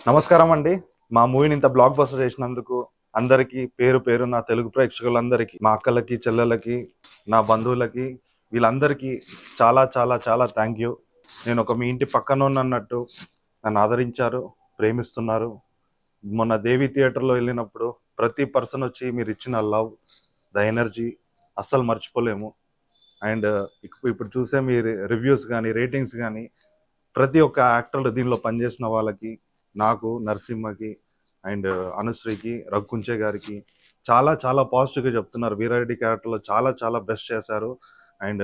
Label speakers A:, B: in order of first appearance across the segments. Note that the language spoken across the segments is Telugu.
A: నమస్కారం అండి. మా మూవీని ఇంత బ్లాక్ బస్టర్ చేసినందుకు అందరికీ పేరు పేరు నా తెలుగు ప్రేక్షకులందరికీ, మా అక్కలకి, చెల్లెలకి, నా బంధువులకి, వీళ్ళందరికీ చాలా చాలా చాలా థ్యాంక్ యూ. నేను ఒక మీ ఇంటి పక్కన ఉన్నట్టు నన్ను ఆదరించారు, ప్రేమిస్తున్నారు. మొన్న దేవి థియేటర్లో వెళ్ళినప్పుడు ప్రతి పర్సన్ వచ్చి మీరు ఇచ్చిన లవ్, ద ఎనర్జీ అస్సలు మర్చిపోలేము. అండ్ ఇప్పుడు చూసే మీ రివ్యూస్ కానీ, రేటింగ్స్ కానీ, ప్రతి ఒక్క యాక్టర్ దీనిలో పనిచేసిన వాళ్ళకి, నాకు, నరసింహకి అండ్ అనుశ్రీకి, రఘుకుంచే గారికి చాలా చాలా పాజిటివ్గా చెప్తున్నారు. వీరారెడ్డి క్యారెక్టర్లో చాలా చాలా బెస్ట్ చేశారు. అండ్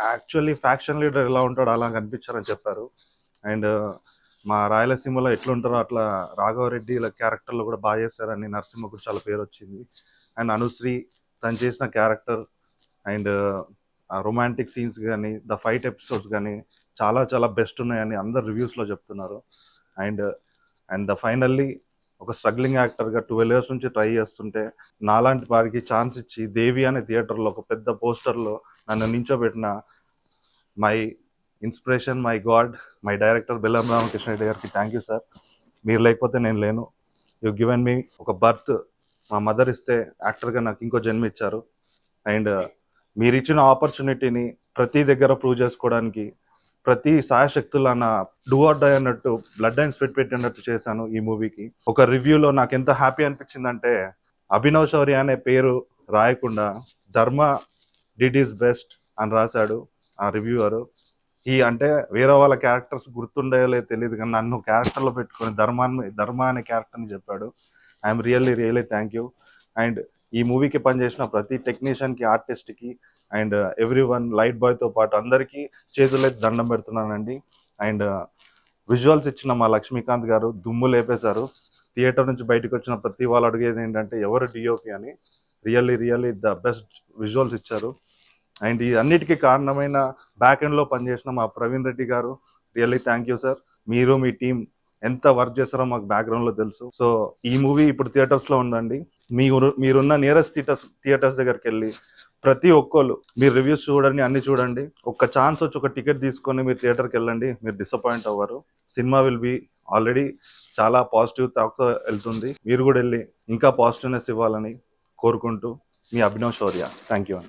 A: యాక్చువల్లీ ఫ్యాక్షన్ లీడర్ ఎలా ఉంటాడో అలా కనిపించారని చెప్పారు. అండ్ మా రాయలసీమలో ఎట్లుంటారో అట్లా రాఘవరెడ్డి ఇలా క్యారెక్టర్లో కూడా బాగా చేశారని నరసింహకు చాలా పేరు వచ్చింది. అండ్ అనుశ్రీ తను చేసిన క్యారెక్టర్ అండ్ రొమాంటిక్ సీన్స్ కానీ, ద ఫైట్ ఎపిసోడ్స్ కానీ చాలా చాలా బెస్ట్ ఉన్నాయని అందరు రివ్యూస్లో చెప్తున్నారు. అండ్ అండ్ ఫైనల్లీ ఒక స్ట్రగ్లింగ్ యాక్టర్గా 12 years నుంచి ట్రై చేస్తుంటే నాలాంటి వారికి ఛాన్స్ ఇచ్చి దేవి అనే థియేటర్లో ఒక పెద్ద పోస్టర్లో నన్ను నించోబెట్టిన my inspiration, my god, my director Bellam Ramakrishna Reddy గారికి థ్యాంక్ యూ సార్. మీరు లేకపోతే నేను లేను. యూ గివెన్ మీ ఒక బర్త్. మా మదర్ ఇస్తే యాక్టర్గా నాకు ఇంకో జన్మ ఇచ్చారు. అండ్ మీరు ఇచ్చిన ఆపర్చునిటీని ప్రతి దగ్గర ప్రూవ్ చేసుకోవడానికి ప్రతి సాయశక్తులు నా డూ ఆర్ డై అన్నట్టు బ్లడ్ అండ్ స్వెట్ పెట్టినట్టు చేశాను ఈ మూవీకి. ఒక రివ్యూలో నాకు ఎంత హ్యాపీ అనిపించిందంటే, అభినవ్ శౌర్య అనే పేరు రాయకుండా ధర్మ డిడ్ ఈస్ బెస్ట్ అని రాశాడు ఆ రివ్యూవర్. ఈ అంటే వేరే వాళ్ళ క్యారెక్టర్స్ గుర్తుండేలే తెలియదు కానీ నన్ను క్యారెక్టర్లో పెట్టుకొని ధర్మ అనే క్యారెక్టర్ని చెప్పాడు. I'm really thank you. And ఈ మూవీకి పనిచేసిన ప్రతి టెక్నీషియన్కి, ఆర్టిస్ట్కి అండ్ ఎవ్రీ వన్, లైట్ బాయ్తో పాటు అందరికీ చేతులైతే దండం పెడుతున్నానండి. అండ్ విజువల్స్ ఇచ్చిన మా లక్ష్మీకాంత్ గారు దుమ్ము లేపేశారు. థియేటర్ నుంచి బయటకు వచ్చిన ప్రతి వాళ్ళు అడిగేది ఏంటంటే ఎవరు డిఓపి అని. రియల్లీ ద బెస్ట్ విజువల్స్ ఇచ్చారు. అండ్ ఈ అన్నిటికీ కారణమైన బ్యాక్ ఎండ్లో పనిచేసిన మా ప్రవీణ్ రెడ్డి గారు, రియల్లీ థ్యాంక్ యూ సార్. మీరు మీ టీం ఎంత వర్క్ చేస్తారో మాకు బ్యాక్గ్రౌండ్లో తెలుసు. సో ఈ మూవీ ఇప్పుడు థియేటర్స్లో ఉందండి. మీరున్న నియరెస్ట్ థియేటర్స్ దగ్గరికి వెళ్ళి ప్రతి ఒక్కళ్ళు మీరు రివ్యూస్ చూడండి, అన్ని చూడండి. ఒక్క ఛాన్స్ వచ్చి ఒక టికెట్ తీసుకొని మీరు థియేటర్కి వెళ్ళండి, మీరు డిసప్పాయింట్ అవ్వరు. సినిమా విల్ బి ఆల్రెడీ చాలా పాజిటివ్ టాక్తో వెళ్తుంది. మీరు కూడా వెళ్ళి ఇంకా పాజిటివ్నెస్ ఇవ్వాలని కోరుకుంటూ మీ అభినవ్ శౌర్య. థ్యాంక్ యూ అండి.